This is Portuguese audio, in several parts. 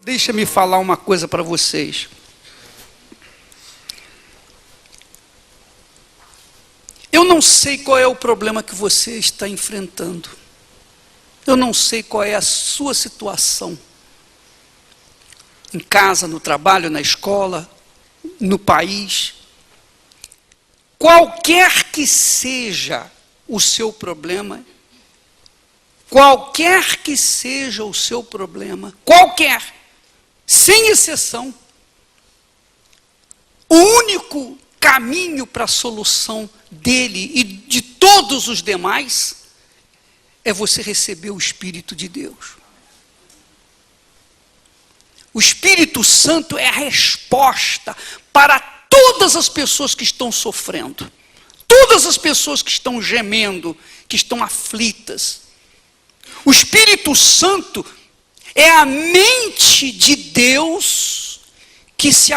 Deixa-me falar uma coisa para vocês. Eu não sei qual é o problema que você está enfrentando. Eu não sei qual é a sua situação. Em casa, no trabalho, na escola, no país. Qualquer que seja o seu problema, qualquer, sem exceção, o único caminho para a solução dele e de todos os demais é você receber o Espírito de Deus. O Espírito Santo é a resposta para todas as pessoas que estão sofrendo, todas as pessoas que estão gemendo, que estão aflitas. O Espírito Santo é a mente de Deus que se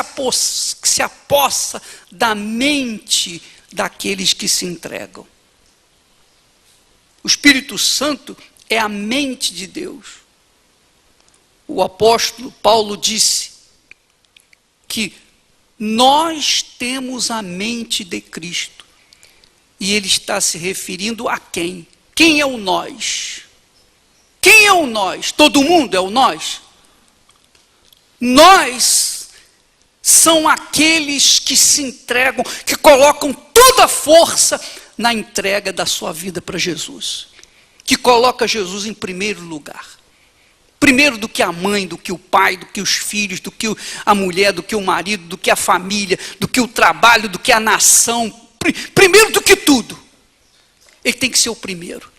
apossa da mente daqueles que se entregam. O Espírito Santo é a mente de Deus. O apóstolo Paulo disse que nós temos a mente de Cristo. E ele está se referindo a quem? Quem é o nós? Quem é o nós? Todo mundo é o nós? Nós são aqueles que se entregam, que colocam toda a força na entrega da sua vida para Jesus. Que coloca Jesus em primeiro lugar. Primeiro do que a mãe, do que o pai, do que os filhos, do que a mulher, do que o marido, do que a família, do que o trabalho, do que a nação. Primeiro do que tudo. Ele tem que ser o primeiro.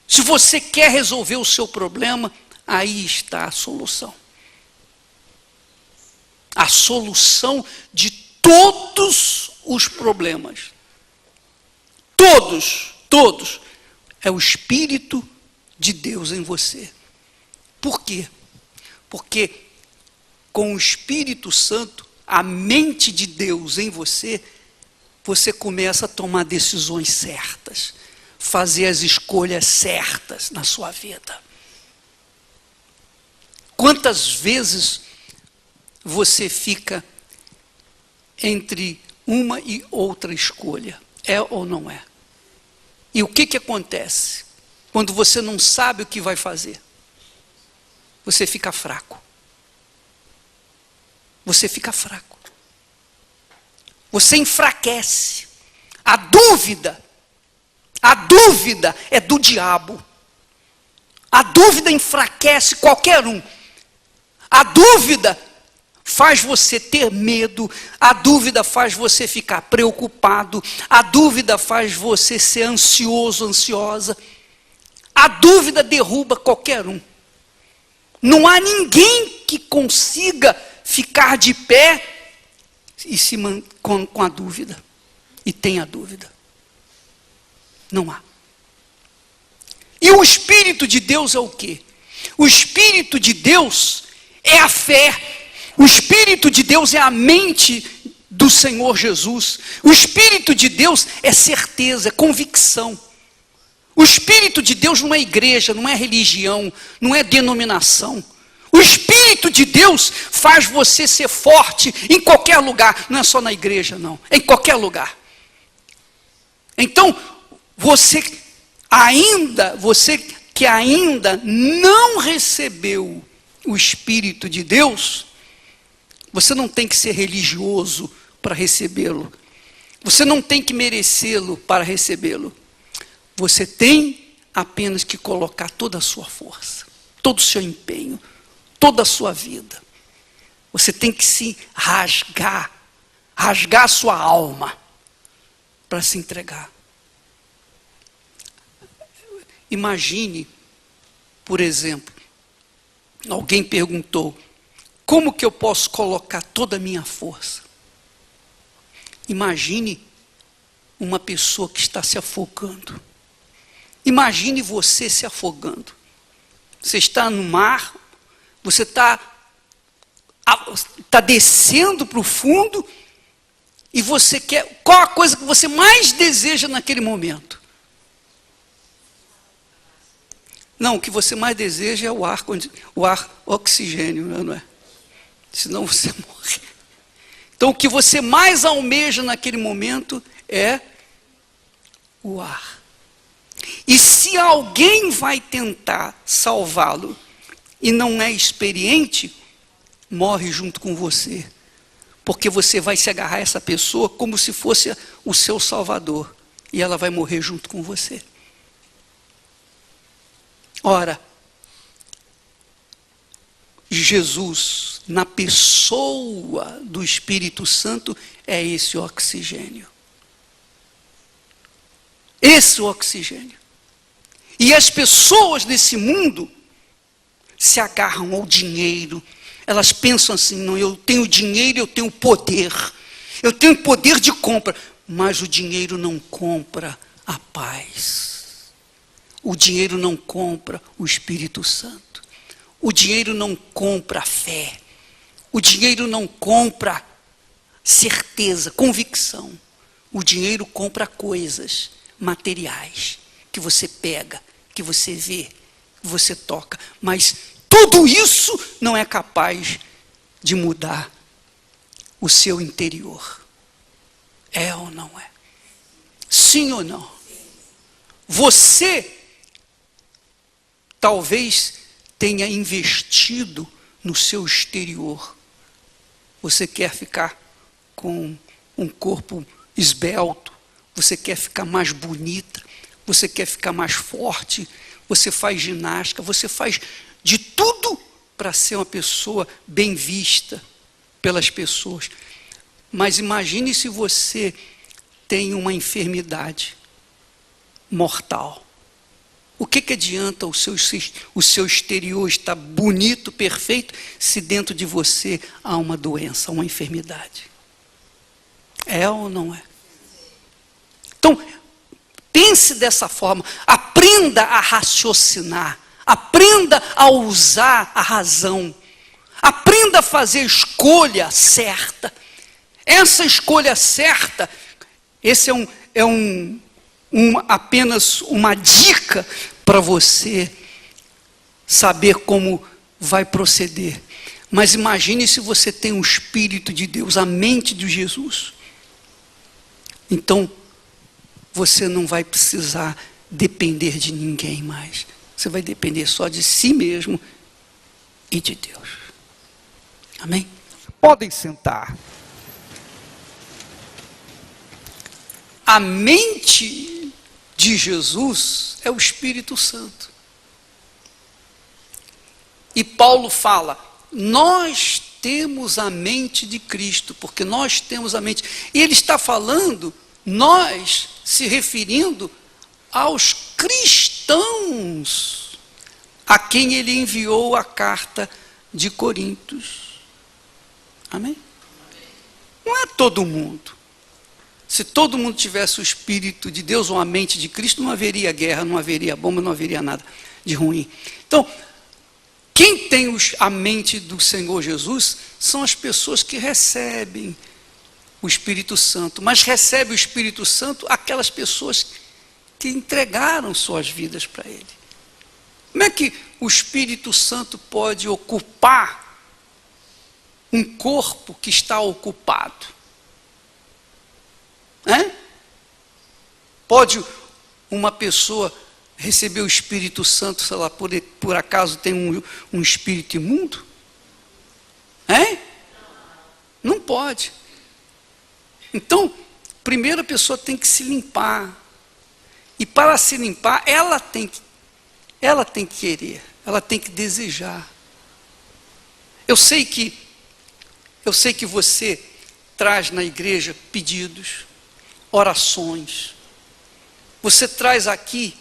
Se você quer resolver o seu problema, aí está a solução. A solução de todos os problemas. Todos. É o Espírito de Deus em você. Por quê? Porque com o Espírito Santo, a mente de Deus em você, você começa a tomar decisões certas, fazer as escolhas certas na sua vida. Quantas vezes você fica entre uma e outra escolha? É ou não é? E o que acontece? Quando você não sabe o que vai fazer? Você fica fraco. Você fica fraco. Você enfraquece. A dúvida é do diabo. A dúvida enfraquece qualquer um. A dúvida faz você ter medo, a dúvida faz você ficar preocupado, a dúvida faz você ser ansioso, ansiosa. A dúvida derruba qualquer um. Não há ninguém que consiga ficar de pé e com a dúvida. E tenha dúvida. Não há. E o Espírito de Deus é o quê? O Espírito de Deus é a fé. O Espírito de Deus é a mente do Senhor Jesus. O Espírito de Deus é certeza, é convicção. O Espírito de Deus não é igreja, não é religião, não é denominação. O Espírito de Deus faz você ser forte em qualquer lugar. Não é só na igreja, não. É em qualquer lugar. Então, você que ainda não recebeu o Espírito de Deus, você não tem que ser religioso para recebê-lo. Você não tem que merecê-lo para recebê-lo. Você tem apenas que colocar toda a sua força, todo o seu empenho, toda a sua vida. Você tem que se rasgar a sua alma para se entregar. Imagine, por exemplo, alguém perguntou: como que eu posso colocar toda a minha força? Imagine uma pessoa que está se afogando. Imagine você se afogando. Você está no mar, você está descendo para o fundo, e você quer, qual a coisa que você mais deseja naquele momento? Não, o que você mais deseja é o ar oxigênio, não é? Senão você morre. Então o que você mais almeja naquele momento é o ar. E se alguém vai tentar salvá-lo e não é experiente, morre junto com você. Porque você vai se agarrar a essa pessoa como se fosse o seu salvador. E ela vai morrer junto com você. Ora, Jesus, na pessoa do Espírito Santo, é esse oxigênio. Esse oxigênio. E as pessoas desse mundo se agarram ao dinheiro. Elas pensam assim, não, eu tenho dinheiro, eu tenho poder. Eu tenho poder de compra. Mas o dinheiro não compra a paz. O dinheiro não compra o Espírito Santo. O dinheiro não compra a fé. O dinheiro não compra certeza, convicção. O dinheiro compra coisas materiais que você pega, que você vê, que você toca. Mas tudo isso não é capaz de mudar o seu interior. É ou não é? Sim ou não? Você talvez tenha investido no seu exterior. Você quer ficar com um corpo esbelto, você quer ficar mais bonita, você quer ficar mais forte, você faz ginástica, você faz de tudo para ser uma pessoa bem vista pelas pessoas. Mas imagine se você tem uma enfermidade mortal. O que adianta o seu exterior estar bonito, perfeito, se dentro de você há uma doença, uma enfermidade? É ou não é? Então, pense dessa forma, aprenda a raciocinar, aprenda a usar a razão, aprenda a fazer a escolha certa. Essa escolha certa, esse apenas uma dica para você saber como vai proceder. Mas imagine se você tem o Espírito de Deus, a mente de Jesus. Então, você não vai precisar depender de ninguém mais. Você vai depender só de si mesmo e de Deus. Amém? Podem sentar. A mente de Jesus é o Espírito Santo. E Paulo fala, nós temos a mente de Cristo, porque nós temos a mente. E ele está falando, nós, se referindo aos cristãos, a quem ele enviou a carta de Coríntios. Amém? Não é todo mundo. Se todo mundo tivesse o Espírito de Deus ou a mente de Cristo, não haveria guerra, não haveria bomba, não haveria nada de ruim. Então, quem tem a mente do Senhor Jesus são as pessoas que recebem o Espírito Santo. Mas recebe o Espírito Santo aquelas pessoas que entregaram suas vidas para Ele. Como é que o Espírito Santo pode ocupar um corpo que está ocupado? Pode uma pessoa receber o Espírito Santo, sei lá, por acaso tem um espírito imundo? Não pode. Então, primeiro a pessoa tem que se limpar. E para se limpar, ela tem que querer, ela tem que desejar. Eu sei que você traz na igreja pedidos, orações. Você traz aqui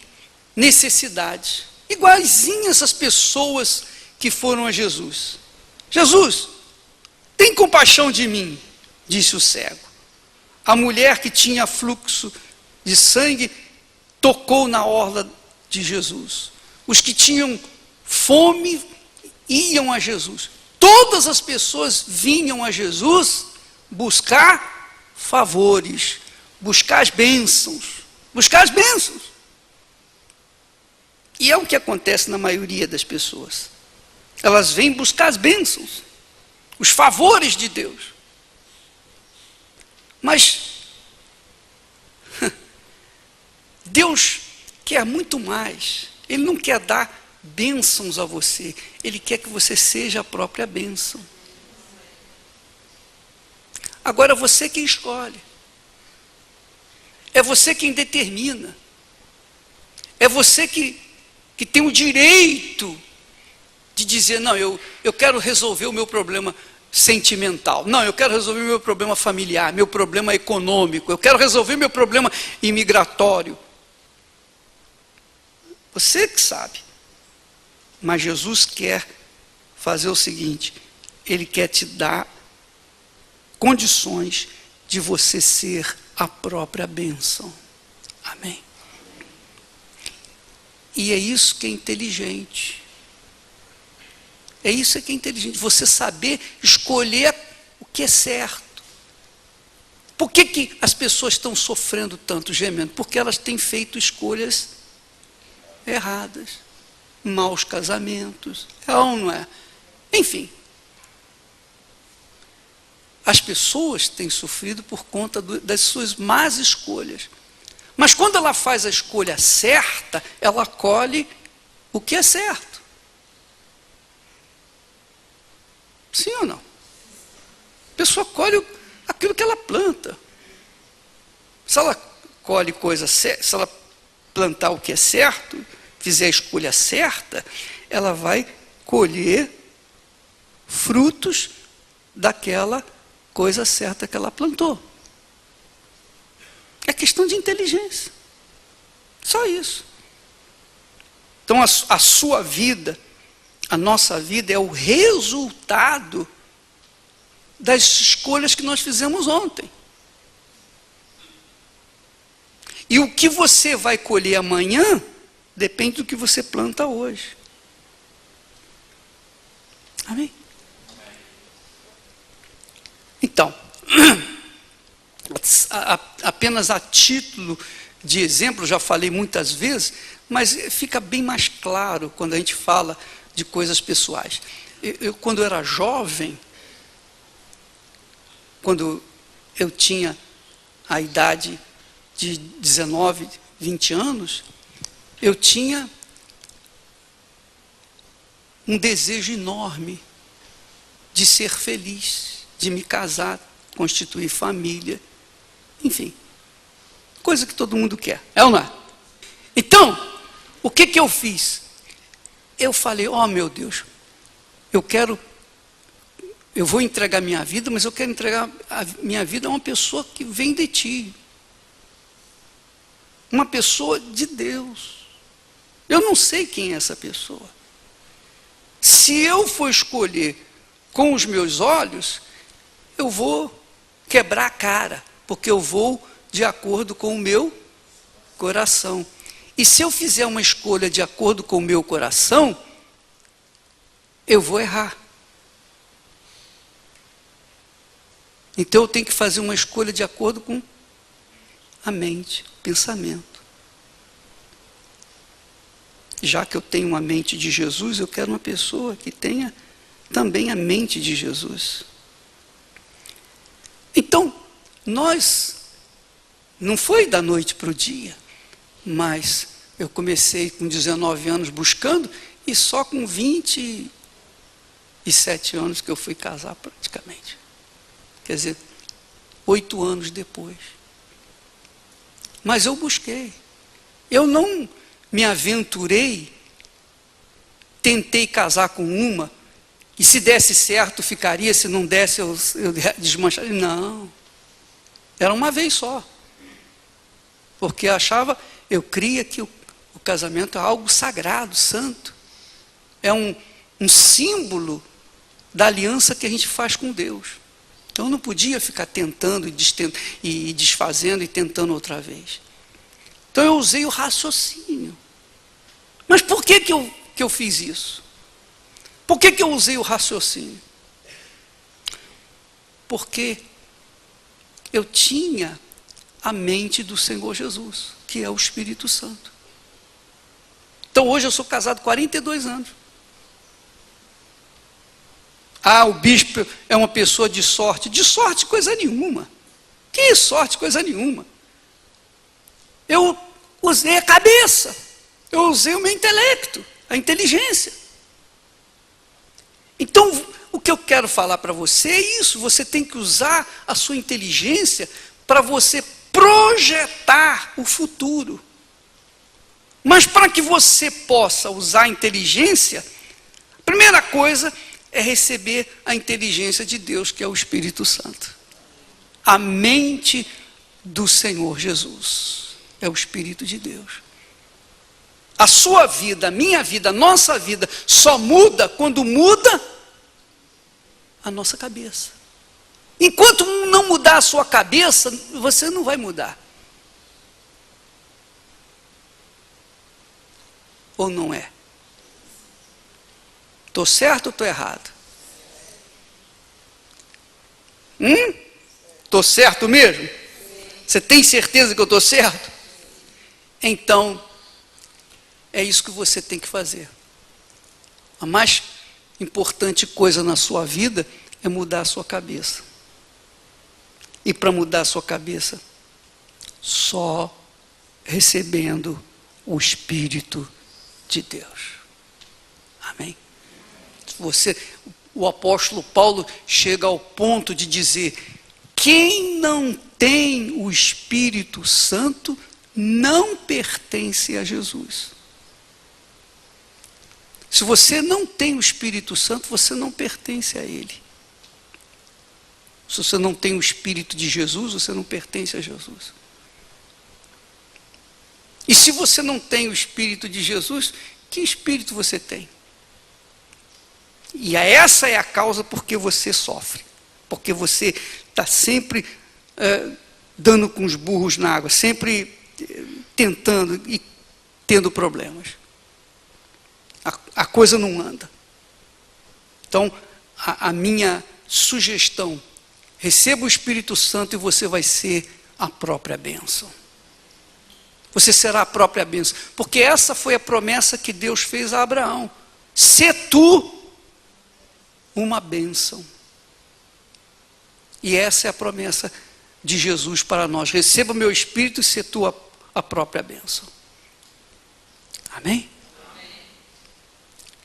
necessidades, iguaizinhas às pessoas que foram a Jesus. Jesus, tem compaixão de mim, disse o cego. A mulher que tinha fluxo de sangue tocou na orla de Jesus. Os que tinham fome iam a Jesus. Todas as pessoas vinham a Jesus buscar favores, buscar as bênçãos. Buscar as bênçãos. E é o que acontece na maioria das pessoas. Elas vêm buscar as bênçãos, os favores de Deus. Mas Deus quer muito mais. Ele não quer dar bênçãos a você. Ele quer que você seja a própria bênção. Agora você quem escolhe. É você quem determina. É você que tem o direito de dizer, não, eu quero resolver o meu problema sentimental. Não, eu quero resolver o meu problema familiar, meu problema econômico. Eu quero resolver meu problema imigratório. Você que sabe. Mas Jesus quer fazer o seguinte, Ele quer te dar condições de você ser a própria bênção. Amém? E é isso que é inteligente. É isso que é inteligente, você saber escolher o que é certo. Por que as pessoas estão sofrendo tanto, gemendo? Porque elas têm feito escolhas erradas. Maus casamentos, é ou não é? Enfim. As pessoas têm sofrido por conta das suas más escolhas. Mas quando ela faz a escolha certa, ela colhe o que é certo. Sim ou não? A pessoa colhe aquilo que ela planta. Se ela colhe coisa certa, se ela plantar o que é certo, fizer a escolha certa, ela vai colher frutos daquela coisa certa que ela plantou. É questão de inteligência. Só isso. Então a sua vida, a nossa vida é o resultado das escolhas que nós fizemos ontem. E o que você vai colher amanhã depende do que você planta hoje. Amém? Então, apenas a título de exemplo, já falei muitas vezes, mas fica bem mais claro quando a gente fala de coisas pessoais. Quando eu era jovem, quando eu tinha a idade de 19, 20 anos, eu tinha um desejo enorme de ser feliz, de me casar, constituir família, enfim, coisa que todo mundo quer, é ou não é? Então, o que eu fiz? Eu falei, meu Deus, eu vou entregar minha vida, mas eu quero entregar a minha vida a uma pessoa que vem de ti, uma pessoa de Deus. Eu não sei quem é essa pessoa. Se eu for escolher com os meus olhos, eu vou quebrar a cara, porque eu vou de acordo com o meu coração. E se eu fizer uma escolha de acordo com o meu coração, eu vou errar. Então eu tenho que fazer uma escolha de acordo com a mente, o pensamento. Já que eu tenho uma mente de Jesus, eu quero uma pessoa que tenha também a mente de Jesus. Então, não foi da noite para o dia, mas eu comecei com 19 anos buscando, e só com 27 anos que eu fui casar praticamente. Quer dizer, 8 anos depois. Mas eu busquei. Eu não me aventurei, tentei casar com uma, e se desse certo ficaria, se não desse eu desmancharia. Não. Era uma vez só. Porque eu cria que o casamento é algo sagrado, santo. É um símbolo da aliança que a gente faz com Deus. Então eu não podia ficar tentando e desfazendo e tentando outra vez. Então eu usei o raciocínio. Mas por que eu fiz isso? Por que eu usei o raciocínio? Porque eu tinha a mente do Senhor Jesus, que é o Espírito Santo. Então hoje eu sou casado há 42 anos. Ah, o bispo é uma pessoa de sorte. De sorte coisa nenhuma. Que sorte coisa nenhuma. Eu usei a cabeça. Eu usei o meu intelecto, a inteligência. Então, o que eu quero falar para você é isso. Você tem que usar a sua inteligência para você projetar o futuro. Mas para que você possa usar a inteligência, a primeira coisa é receber a inteligência de Deus, que é o Espírito Santo. A mente do Senhor Jesus é o Espírito de Deus. A sua vida, a minha vida, a nossa vida só muda quando muda a nossa cabeça. Enquanto não mudar a sua cabeça, você não vai mudar. Ou não é? Estou certo ou estou errado? Estou certo mesmo? Você tem certeza que eu estou certo? Então, é isso que você tem que fazer. A mais importante coisa na sua vida é mudar a sua cabeça. E para mudar a sua cabeça, só recebendo o Espírito de Deus. Amém? O apóstolo Paulo chega ao ponto de dizer: quem não tem o Espírito Santo não pertence a Jesus. Se você não tem o Espírito Santo, você não pertence a Ele. Se você não tem o Espírito de Jesus, você não pertence a Jesus. E se você não tem o Espírito de Jesus, que Espírito você tem? E essa é a causa porque você sofre. Porque você está sempre dando com os burros na água, sempre tentando e tendo problemas. A coisa não anda. Então, a minha sugestão: receba o Espírito Santo e você vai ser a própria bênção. Você será a própria bênção. Porque essa foi a promessa que Deus fez a Abraão: sê tu uma bênção. E essa é a promessa de Jesus para nós: receba o meu Espírito e sê tu a própria bênção. Amém?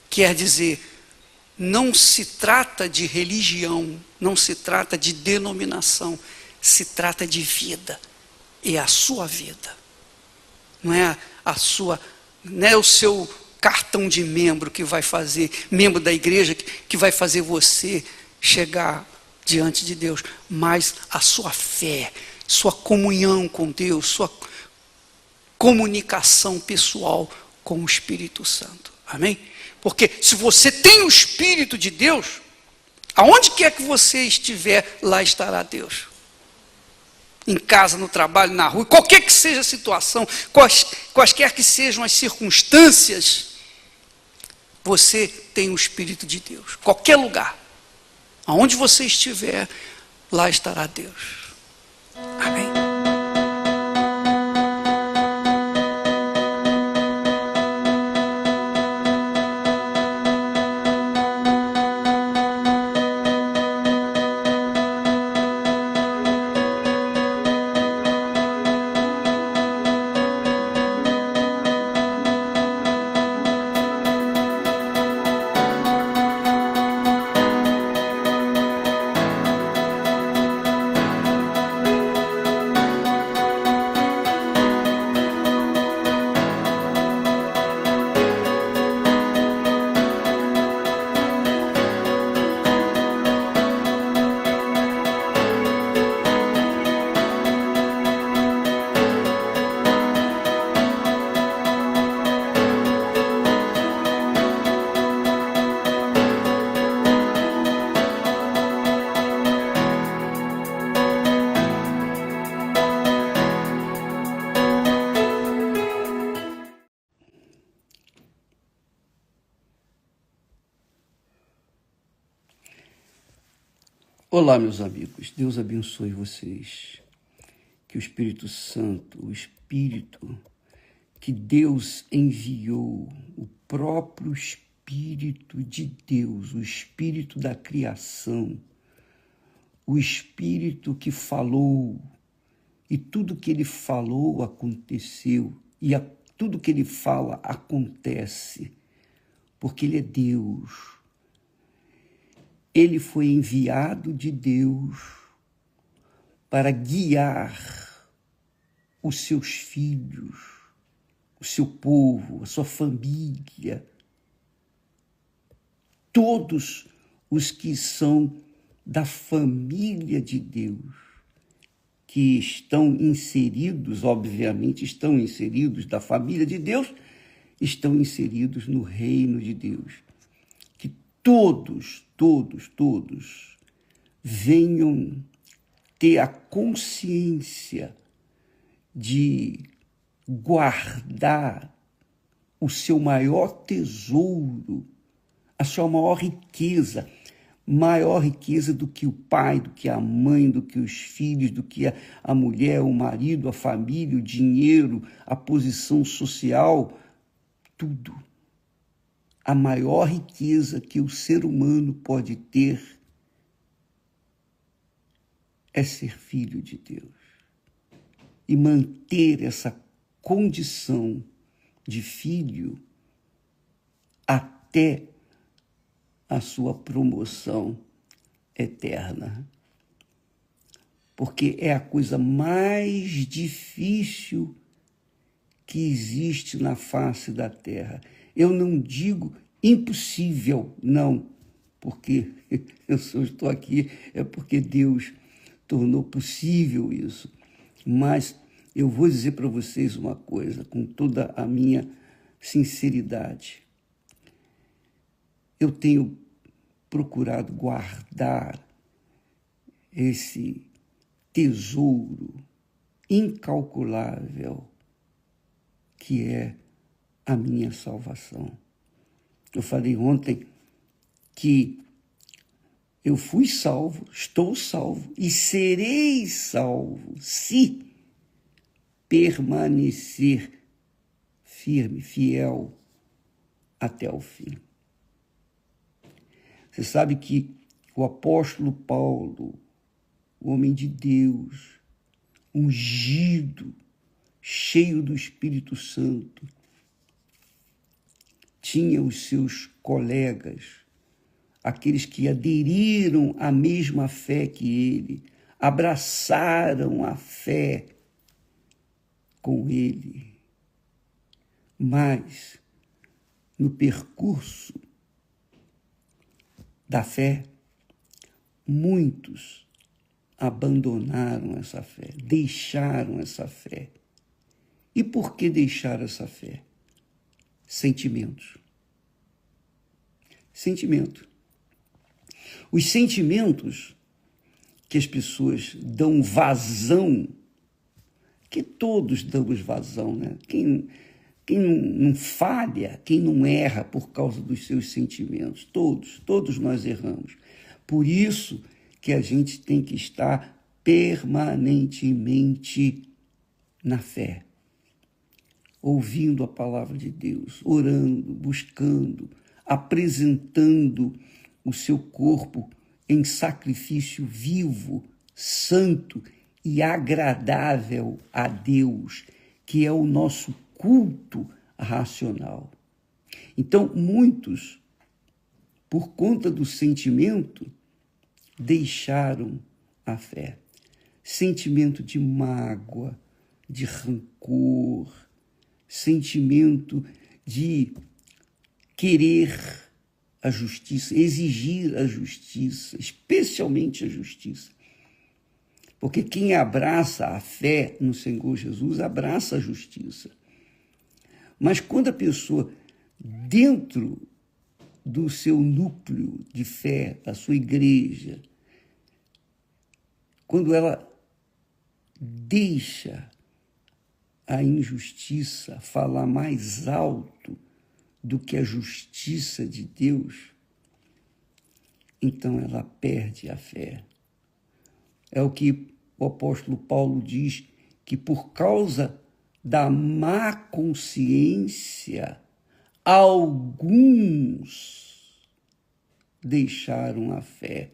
Quer dizer, não se trata de religião, não se trata de denominação, se trata de vida. É a sua vida. Não é não é o seu cartão de membro que vai fazer, membro da igreja, que vai fazer você chegar diante de Deus, mas a sua fé, sua comunhão com Deus, sua comunicação pessoal com o Espírito Santo. Amém? Porque se você tem o Espírito de Deus, aonde quer que você estiver, lá estará Deus. Em casa, no trabalho, na rua, qualquer que seja a situação, quaisquer que sejam as circunstâncias, você tem o Espírito de Deus. Qualquer lugar, aonde você estiver, lá estará Deus. Amém? Olá, meus amigos, Deus abençoe vocês, que o Espírito Santo, o Espírito que Deus enviou o próprio Espírito de Deus, o Espírito da criação, o Espírito que falou, e tudo que ele falou aconteceu, e tudo que ele fala acontece, porque ele é Deus. Ele foi enviado de Deus para guiar os seus filhos, o seu povo, a sua família, todos os que são da família de Deus, que estão inseridos, obviamente, estão inseridos da família de Deus, estão inseridos no reino de Deus. Que todos venham ter a consciência de guardar o seu maior tesouro, a sua maior riqueza do que o pai, do que a mãe, do que os filhos, do que a mulher, o marido, a família, o dinheiro, a posição social, tudo. A maior riqueza que o ser humano pode ter é ser filho de Deus e manter essa condição de filho até a sua promoção eterna. Porque é a coisa mais difícil que existe na face da terra. Eu não digo impossível, não, porque eu só estou aqui, é porque Deus tornou possível isso. Mas eu vou dizer para vocês uma coisa, com toda a minha sinceridade. Eu tenho procurado guardar esse tesouro incalculável que é a minha salvação. Eu falei ontem que eu fui salvo, estou salvo e serei salvo se permanecer firme, fiel até o fim. Você sabe que o apóstolo Paulo, o homem de Deus, ungido, cheio do Espírito Santo, tinha os seus colegas, aqueles que aderiram à mesma fé que ele, abraçaram a fé com ele. Mas, no percurso da fé, muitos abandonaram essa fé, deixaram essa fé. E por que deixar essa fé? Sentimentos. Sentimento. Os sentimentos que as pessoas dão vazão, que todos damos vazão, né? Quem não falha, quem não erra por causa dos seus sentimentos, todos nós erramos. Por isso que a gente tem que estar permanentemente na fé, ouvindo a palavra de Deus, orando, buscando, apresentando o seu corpo em sacrifício vivo, santo e agradável a Deus, que é o nosso culto racional. Então, muitos, por conta do sentimento, deixaram a fé. Sentimento de mágoa, de rancor, sentimento de querer a justiça, exigir a justiça, especialmente a justiça. Porque quem abraça a fé no Senhor Jesus, abraça a justiça. Mas quando a pessoa, dentro do seu núcleo de fé, da sua igreja, quando ela deixa a injustiça falar mais alto do que a justiça de Deus, então ela perde a fé. É o que o apóstolo Paulo diz, que por causa da má consciência, alguns deixaram a fé.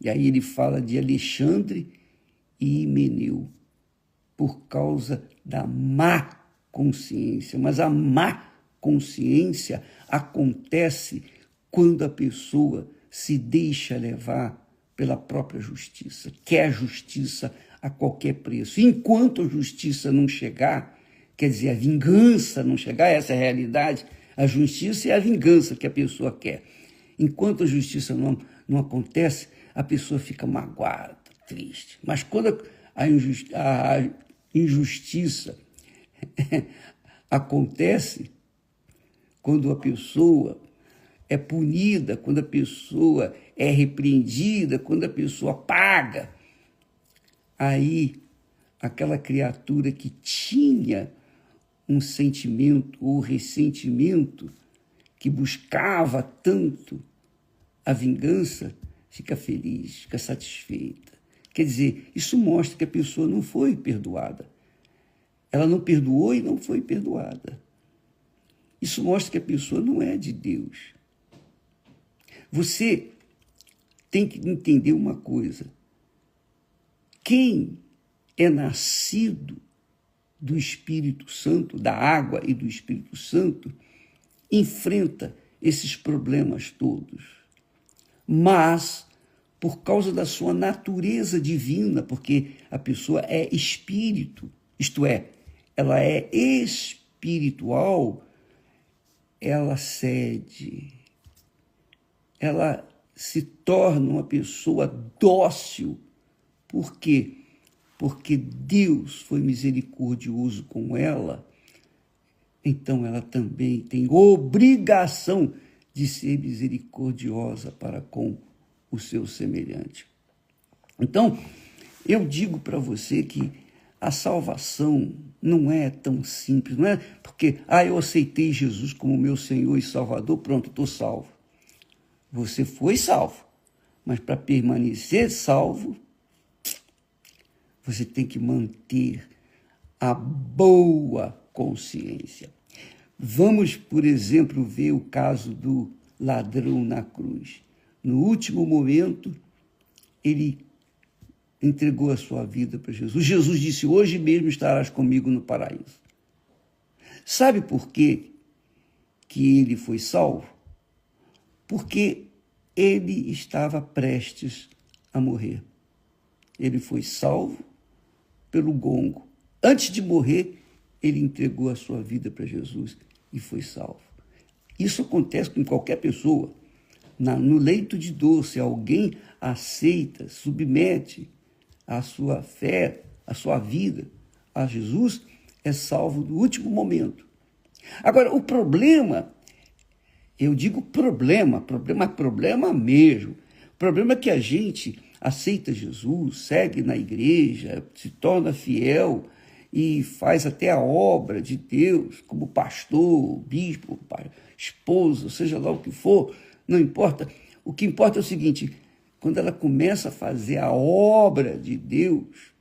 E aí ele fala de Alexandre e Himeneu, por causa da má consciência. Mas a má consciência acontece quando a pessoa se deixa levar pela própria justiça, quer justiça a qualquer preço. Enquanto a justiça não chegar, quer dizer, a vingança não chegar, essa é a realidade, a justiça é a vingança que a pessoa quer. Enquanto a justiça não acontece, a pessoa fica magoada, triste. Mas quando a injustiça acontece, quando a pessoa é punida, quando a pessoa é repreendida, quando a pessoa paga, aí aquela criatura que tinha um sentimento ou ressentimento, que buscava tanto a vingança, fica feliz, fica satisfeita. Quer dizer, isso mostra que a pessoa não foi perdoada. Ela não perdoou e não foi perdoada. Isso mostra que a pessoa não é de Deus. Você tem que entender uma coisa. Quem é nascido do Espírito Santo, da água e do Espírito Santo, enfrenta esses problemas todos. Mas, por causa da sua natureza divina, porque a pessoa é espírito, isto é, ela é espiritual, ela cede, ela se torna uma pessoa dócil. Por quê? Porque Deus foi misericordioso com ela, então ela também tem obrigação de ser misericordiosa para com o seu semelhante. Então, eu digo para você que a salvação não é tão simples, não é porque, eu aceitei Jesus como meu Senhor e Salvador, pronto, estou salvo. Você foi salvo, mas para permanecer salvo, você tem que manter a boa consciência. Vamos, por exemplo, ver o caso do ladrão na cruz. No último momento, ele entregou a sua vida para Jesus. Jesus disse, hoje mesmo estarás comigo no paraíso. Sabe por quê que ele foi salvo? Porque ele estava prestes a morrer. Ele foi salvo pelo gongo. Antes de morrer, ele entregou a sua vida para Jesus e foi salvo. Isso acontece com qualquer pessoa. No leito de dor, se alguém aceita, submete a sua fé, a sua vida a Jesus, é salvo no último momento. Agora, o problema, eu digo problema mesmo. O problema é que a gente aceita Jesus, segue na igreja, se torna fiel e faz até a obra de Deus, como pastor, bispo, esposa, seja lá o que for, não importa. O que importa é o seguinte, quando ela começa a fazer a obra de Deus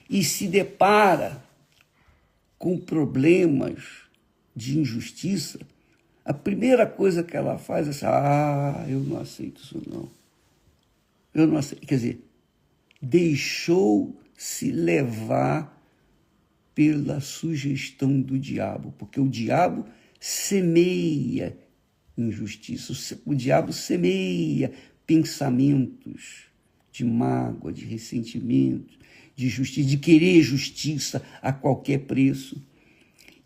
e se depara com problemas de injustiça, a primeira coisa que ela faz é assim, eu não aceito isso não. Eu não aceito. Quer dizer, deixou-se levar pela sugestão do diabo, porque o diabo semeia injustiça, o diabo semeia pensamentos de mágoa, de ressentimento, de justiça, de querer justiça a qualquer preço.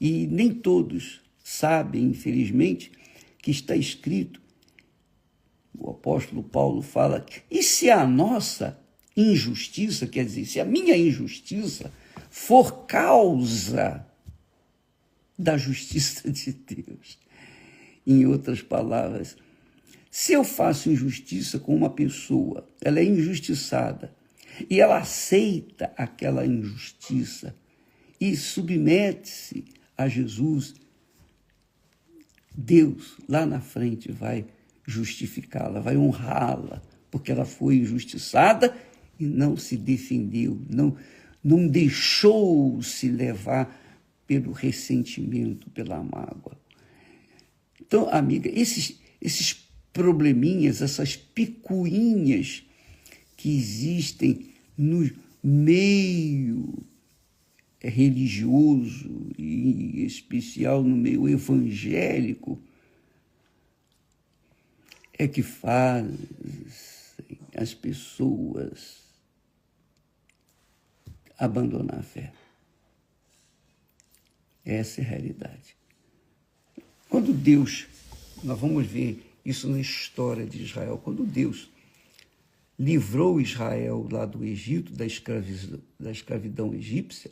E nem todos sabem, infelizmente, que está escrito, o apóstolo Paulo fala, e se a nossa injustiça, quer dizer, se a minha injustiça for causa da justiça de Deus. Em outras palavras, se eu faço injustiça com uma pessoa, ela é injustiçada, e ela aceita aquela injustiça e submete-se a Jesus, Deus lá na frente vai justificá-la, vai honrá-la, porque ela foi injustiçada e não se defendeu, não deixou se levar pelo ressentimento, pela mágoa. Então, amiga, esses probleminhas, essas picuinhas que existem no meio religioso, e em especial no meio evangélico, é que fazem as pessoas abandonar a fé. Essa é a realidade. Quando Deus, nós vamos ver isso na história de Israel, quando Deus livrou Israel lá do Egito, da escravidão egípcia,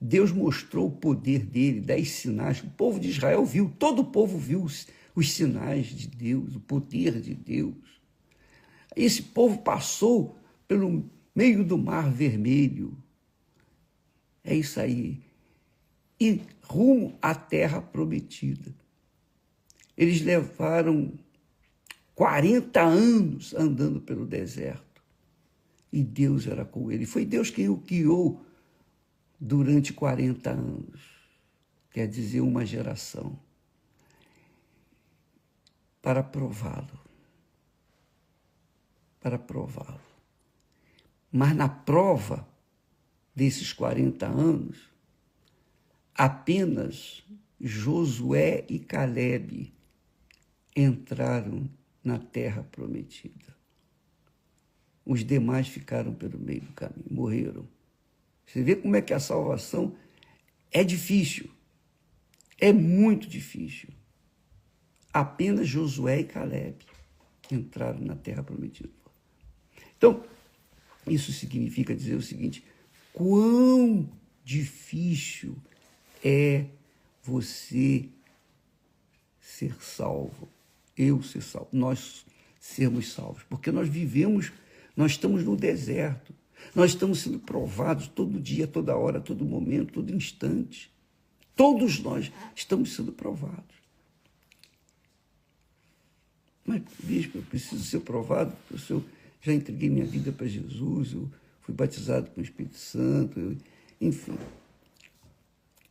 Deus mostrou o poder dele, 10 sinais. O povo de Israel viu, todo o povo viu os sinais de Deus, o poder de Deus. Esse povo passou pelo meio do Mar Vermelho. É isso aí. E rumo à terra prometida. Eles levaram 40 anos andando pelo deserto. E Deus era com ele. Foi Deus quem o guiou durante 40 anos. Quer dizer, uma geração. Para prová-lo. Para prová-lo. Mas na prova desses 40 anos, apenas Josué e Calebe entraram na terra prometida. Os demais ficaram pelo meio do caminho, morreram. Você vê como é que a salvação é difícil. É muito difícil. Apenas Josué e Calebe entraram na terra prometida. Então, isso significa dizer o seguinte: quão difícil é você ser salvo, eu ser salvo, nós sermos salvos, porque nós vivemos, nós estamos no deserto, nós estamos sendo provados todo dia, toda hora, todo momento, todo instante. Todos nós estamos sendo provados. Mas, bispo, eu preciso ser provado, porque eu já entreguei minha vida para Jesus, eu fui batizado com o Espírito Santo, enfim.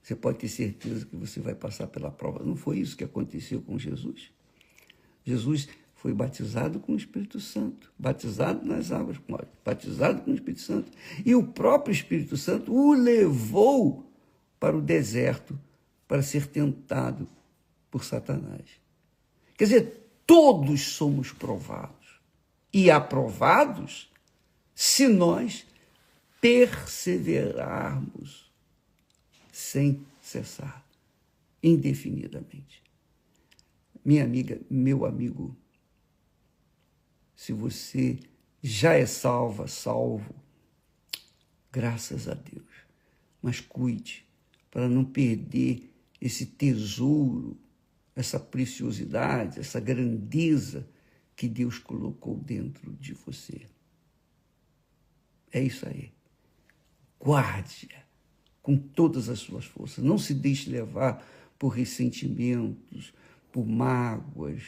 Você pode ter certeza que você vai passar pela prova. Não foi isso que aconteceu com Jesus? Jesus foi batizado com o Espírito Santo, batizado nas águas, batizado com o Espírito Santo. E o próprio Espírito Santo o levou para o deserto para ser tentado por Satanás. Quer dizer, todos somos provados e aprovados se nós perseverarmos sem cessar, indefinidamente. Minha amiga, meu amigo, se você já é salvo, graças a Deus, mas cuide para não perder esse tesouro, essa preciosidade, essa grandeza que Deus colocou dentro de você. É isso aí. Guarde-a com todas as suas forças. Não se deixe levar por ressentimentos, por mágoas,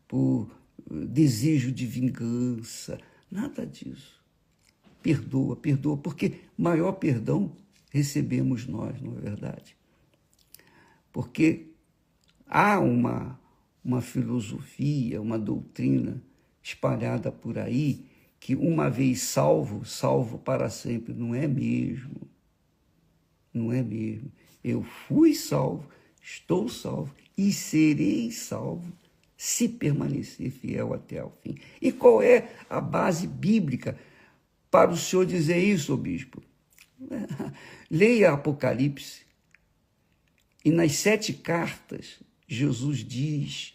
por desejo de vingança. Nada disso. Perdoa, porque maior perdão recebemos nós, não é verdade? Porque há uma filosofia, uma doutrina espalhada por aí que uma vez salvo para sempre. Não é mesmo. Não é mesmo. Eu fui salvo, estou salvo e serei salvo se permanecer fiel até ao fim. E qual é a base bíblica para o senhor dizer isso, bispo? Leia Apocalipse. E nas 7 cartas, Jesus diz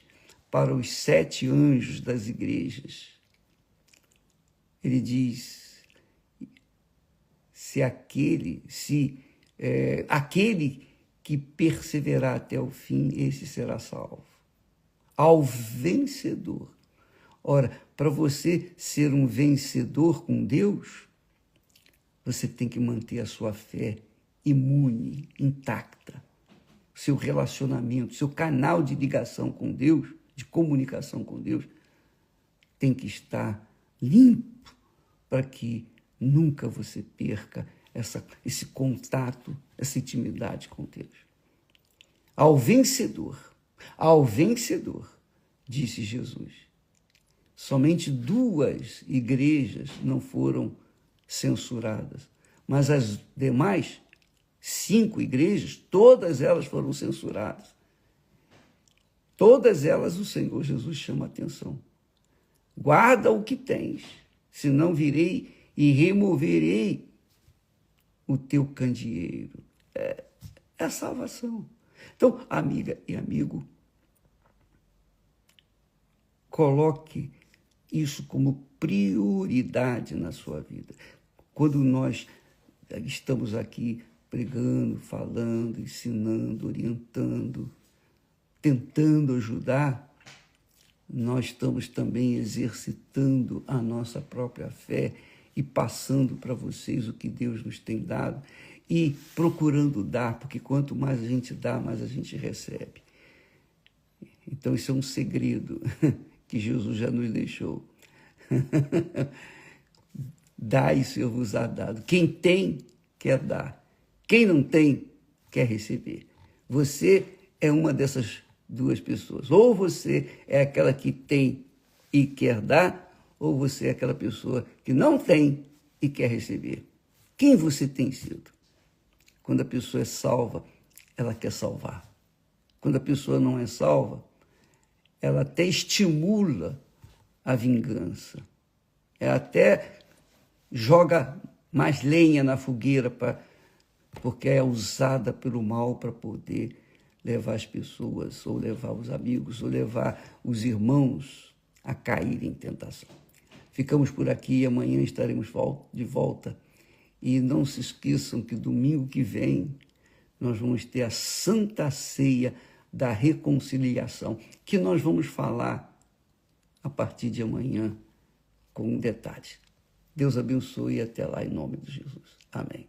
para os 7 anjos das igrejas, ele diz, aquele que perseverar até o fim, esse será salvo. Ao vencedor. Ora, para você ser um vencedor com Deus, você tem que manter a sua fé imune, intacta. Seu relacionamento, seu canal de ligação com Deus, de comunicação com Deus, tem que estar limpo para que nunca você perca esse contato, essa intimidade com Deus. Ao vencedor, disse Jesus. Somente 2 igrejas não foram censuradas, mas as demais 5 igrejas, todas elas foram censuradas. Todas elas o Senhor Jesus chama a atenção. Guarda o que tens, senão virei e removerei o teu candeeiro. É a salvação. Então, amiga e amigo, coloque isso como prioridade na sua vida. Quando nós estamos aqui pregando, falando, ensinando, orientando, tentando ajudar, nós estamos também exercitando a nossa própria fé e passando para vocês o que Deus nos tem dado e procurando dar, porque quanto mais a gente dá, mais a gente recebe. Então, isso é um segredo que Jesus já nos deixou. Dai, Senhor vos há dado. Quem tem, quer dar. Quem não tem, quer receber. Você é uma dessas 2 pessoas. Ou você é aquela que tem e quer dar, ou você é aquela pessoa que não tem e quer receber. Quem você tem sido? Quando a pessoa é salva, ela quer salvar. Quando a pessoa não é salva, ela até estimula a vingança. Ela até joga mais lenha na fogueira porque é usada pelo mal para poder levar as pessoas, ou levar os amigos, ou levar os irmãos a cair em tentação. Ficamos por aqui, amanhã estaremos de volta. E não se esqueçam que domingo que vem nós vamos ter a Santa Ceia da Reconciliação, que nós vamos falar a partir de amanhã com detalhes. Deus abençoe e até lá em nome de Jesus. Amém.